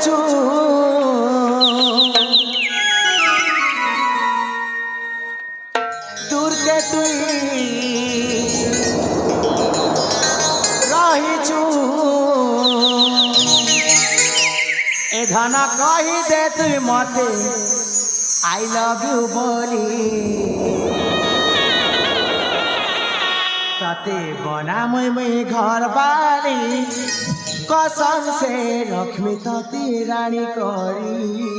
ହେଉଛୁ ଦୂର୍କେ ତୁଇ ରହିଛୁ ଏ ଧନ କହିଦେ ତୁଇ ମତେ I love you बोली तते बना मैं घर बारी कसम से लक्ष्मी तते रानी करी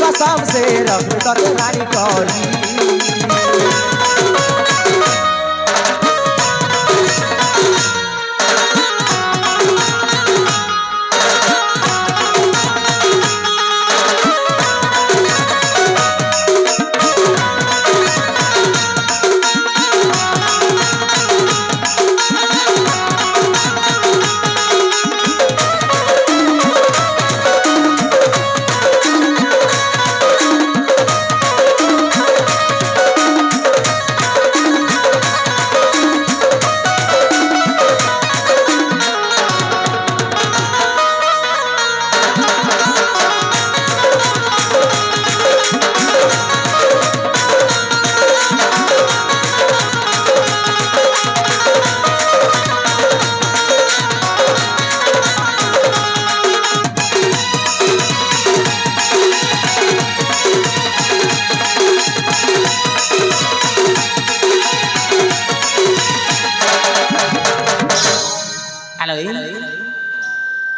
कसम से रख तते रानी करी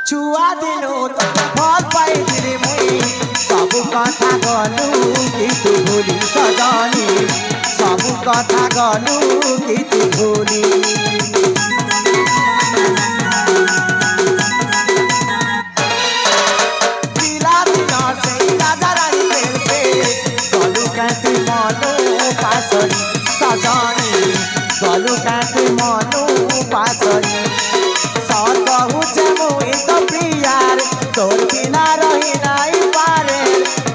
छुआ दिनो भल पाइदिरे मुई सब कथा गलु कि तू भूली सजनी सब कथा गलु कि तू भूली पिला दिन से राजा रानी खेलते गलु कहती मनो पासरी सजनी गलु कहती मनो पासरी सर बहु प्रियार तोर बिना रही नाई पारे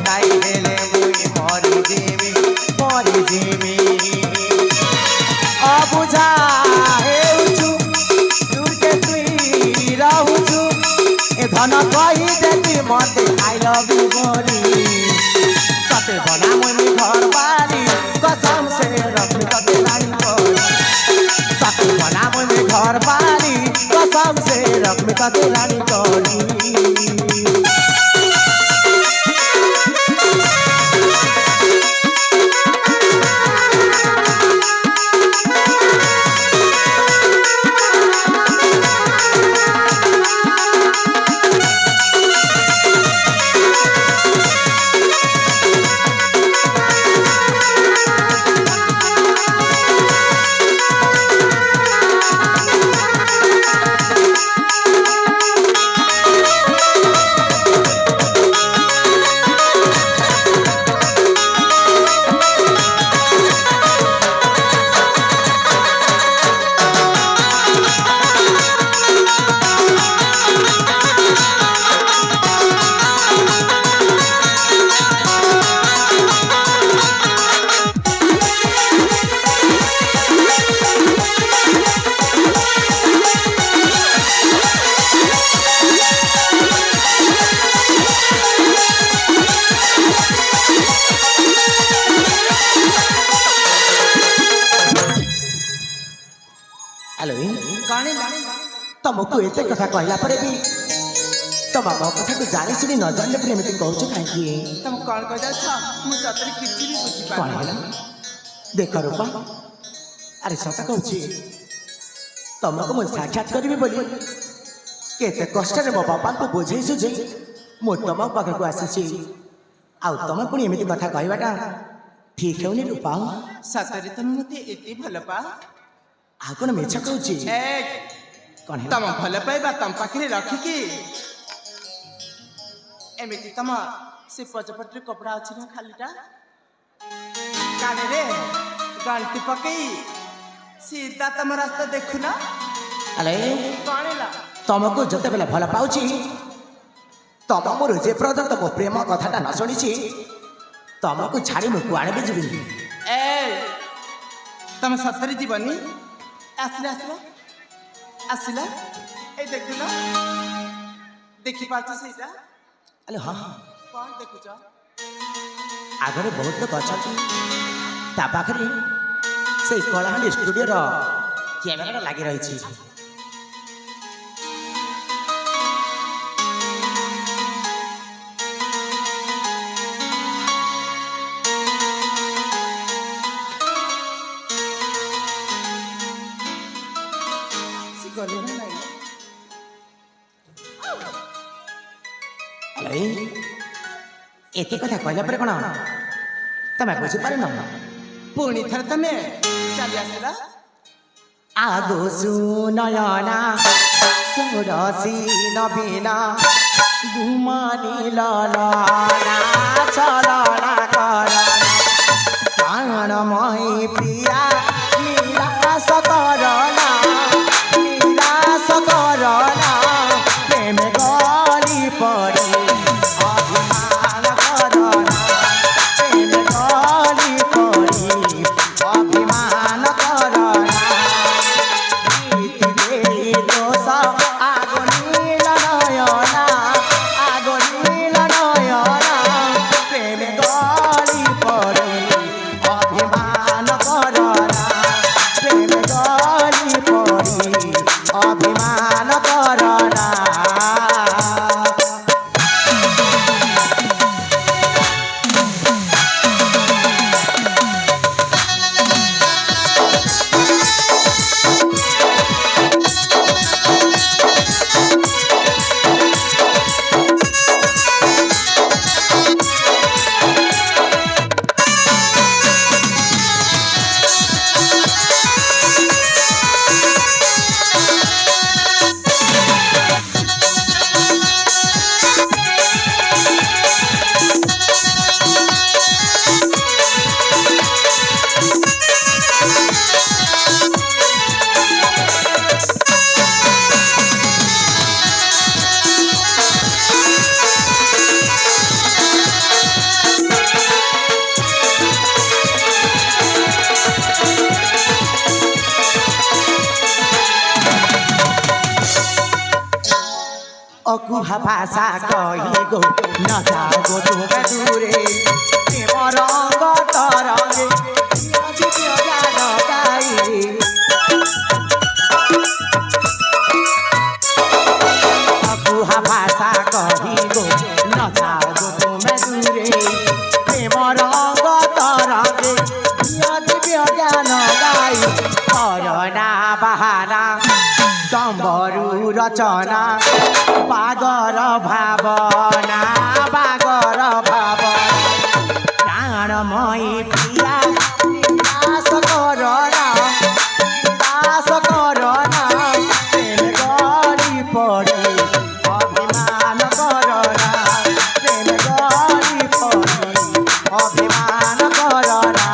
नाई हेले मुई मरी जीवी अबुझा हेउछु दूरके तुई रहुछु ए धन कही देती मते आई लव यू बोली तते बना मुई घर बारी कसम से रखी तते रानी करी तते बना मुई घर बारी कसम से रखी तते रानी करी तुमको एते कथा कहला परे भी तुम मो कथा को जानी सुनी न जानले पर एमती कहछ काहे तुम कौन कह जा छ मु सतरे किछि भी बुझी पा कौन है देख रूपा अरे सता कहछ तुमको मु साक्षात करबी बोली केते कष्टरे मो बापा को बुझे सुझे मो तुम पाखक आसी तुम पुणी एमती कथा कहवाटा ठीक होनी रूपा सतरे तुम मते एते भल पा आ कौन मिछ कहूची कौन है तम भल पाइबा तम पाखरे रखिकी एमिति तम से पचपट्रे कपड़ा अछि ना खालीटा काने रे गंटी पकई सीधा तम रास्ता देखु ना अरे कणेला तुमको जते बेला भल पाउची तुम मोर जे पर्यंत मो प्रेम कथाटा न शुणी तुमको छाड़ी मु कुआड़े भी जीवी ए तम सतरे जीवनी आसला आसला आसला ए देखु ना देखि पाछ सेटा अरे हाँ कौन देखुछ आगरे बहुत लोग अच्छा ता पाखरे से कलाहांडी स्टूडियो रो कैमेरा लगी रही छी सिकले ना नहीं अरे एते कथा कहला पर कोन तमे बुझी पारे न पुणी थर तमे चली आसला आगो सुनयना सोरसी नबीना गुमानी ललना चलना करना प्राणमयी प्रिया निराश करना प्रेम गली पड़ी अभिमान करना प्रेम गली पड़ी अभिमान करना दोष आगो नील नयना प्रेम गली पड़ी अभिमान करना प्रेम गली पड़ी अभिमान करना अकुहा भाषा कही गो न जागो तुमे दूरे प्रेम रंग तरंगे गाई अकुहा भाषा कही गो न जागो तुमे दूरे प्रेम रंग तरंगे ज्ञान गाई करना बहाना डम्बरू रचना बागर भावना प्राणमयी प्रिया निराश करना प्रेम गली पड़ी अभिमान करना प्रेम गली पड़ी अभिमान करना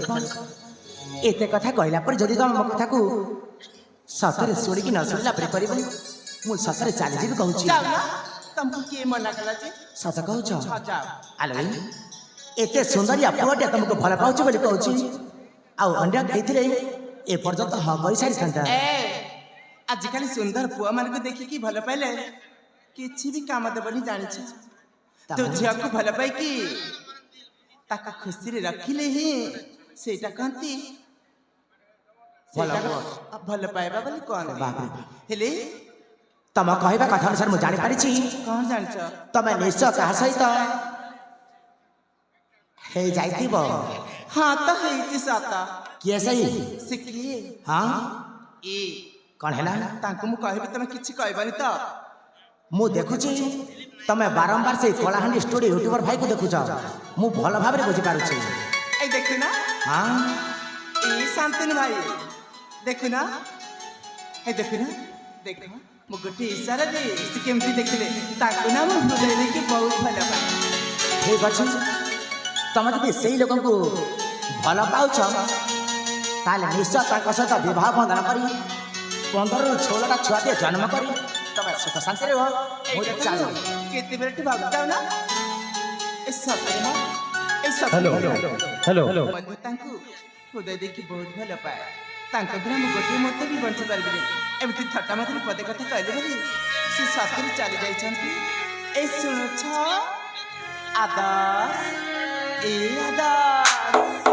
ଦେଖ ଏତେ କଥା କହିଲା ପରେ ଯଦି ତମ ମୋ କଥାକୁ ସତରେ ଶୁଣିକି ନ ଶୁଣିଲା ପରି କରିବ ମୁଁ ସତରେ ଚାଲିଯିବି କହୁଛି। ଯାଉ ନା ତମକୁ କିଏ ମନା କଲା ଯେ? ସତ କହୁଛ? ହଁ ଯାଅ। ଆଲୋ ଏତେ ସୁନ୍ଦରିଆ ପୁଅଟେ ତମକୁ ଭଲ ପାଉଛି ବୋଲି କହୁଛି ଆଉ ଅନ୍ୟ ହେଇଥିଲେ ଏପର୍ଯ୍ୟନ୍ତ ହଁ କରିସାରିଥାନ୍ତା। ଆଜିକାଲି ସୁନ୍ଦର ପୁଅ ମାନଙ୍କୁ ଦେଖିକି ଭଲ ପାଇଲେ କିଛି ବି କାମ ଦେବନି ଜାଣିଛୁ। ତୁ ଝିଅକୁ ଭଲ ପାଇକି ତାକୁ ଖୁସିରେ ରଖିଲେ ହିଁ ସେଇଟା କହନ୍ତି ଭଲ ପାଇବା ବୋଲି କଣ। ହେଲେ ତମ କହିବା କଥା ଅନୁସାରେ ମୁଁ ଜାଣିପାରିଛି କଣ ଜାଣିଛ? ତମେ ନିଶ୍ଚୟ କାହା ସହିତ ହେଇଯାଇଥିବ। ହଁ ତ ହେଇଛି ସତ। କିଏ ସେଇ? ସେ କିଏ? ହଁ ଏ କଣ ହେଲା? ତାଙ୍କୁ ମୁଁ କହିବି ତମେ କିଛି କହିବନି ତ? ମୁଁ ଦେଖୁଛି ତମେ ବାରମ୍ବାର ସେଇ କଳାହାଣ୍ଡି ଷ୍ଟୁଡିଓ ୟୁଟ୍ୟୁବର ଭାଇକୁ ଦେଖୁଛ। ମୁଁ ଭଲ ଭାବରେ ବୁଝିପାରୁଛି। ଏଇ ଦେଖୁନା ହଁ ଏଇ ଶାନ୍ତନୁ ଭାଇ ଦେଖୁନା ଏଇ ଦେଖୁନା ଦେଖ ମୁଁ ଗୋଟେ ଇଶାରାରେ ସେ କେମିତି ଦେଖିଲେ ତାକୁ ନା ମୁଁ ହୃଦୟ ଦେଇକି ବହୁତ ଭଲ ପାଏ। ଠିକ ଅଛି ତମେ ଯଦି ସେଇ ଲୋକଙ୍କୁ ଭଲ ପାଉଛ ତାହେଲେ ନିଶ୍ଚୟ ତାଙ୍କ ସହିତ ବିବାହ ବନ୍ଧନ କରି 15ରୁ 16ଟା ଛୁଆଟିଏ ଜନ୍ମ କରି ତମେ ସୁଖ ଶାନ୍ତିରେ ରୁହ। ମୁଁ ଚାଲୁ କେତେବେଳେ ଭାବୁଥାଉ ନା ଏ ସତରେ ନା ଏ ହ୍ୟାଲୋ ମଧ୍ୟ ତାଙ୍କୁ ହୃଦୟ ଦେଇକି ବହୁତ ଭଲ ପାଏ। ତାଙ୍କ ବିନା ମୁଁ ଗୋଟିଏ ମୁହୂର୍ତ୍ତ ବି ବଞ୍ଚି ପାରିବିନି। ଏମିତି ଥଟ୍ଟା ମତରେ ପଦେ କଥା କହିଲେ ବୋଲି ସେ ସତରେ ଚାଲି ଯାଇଛନ୍ତି। ଏ ଶୁଣୁଛ ଆଦର୍ଶ ଏ ଆଦର୍ଶ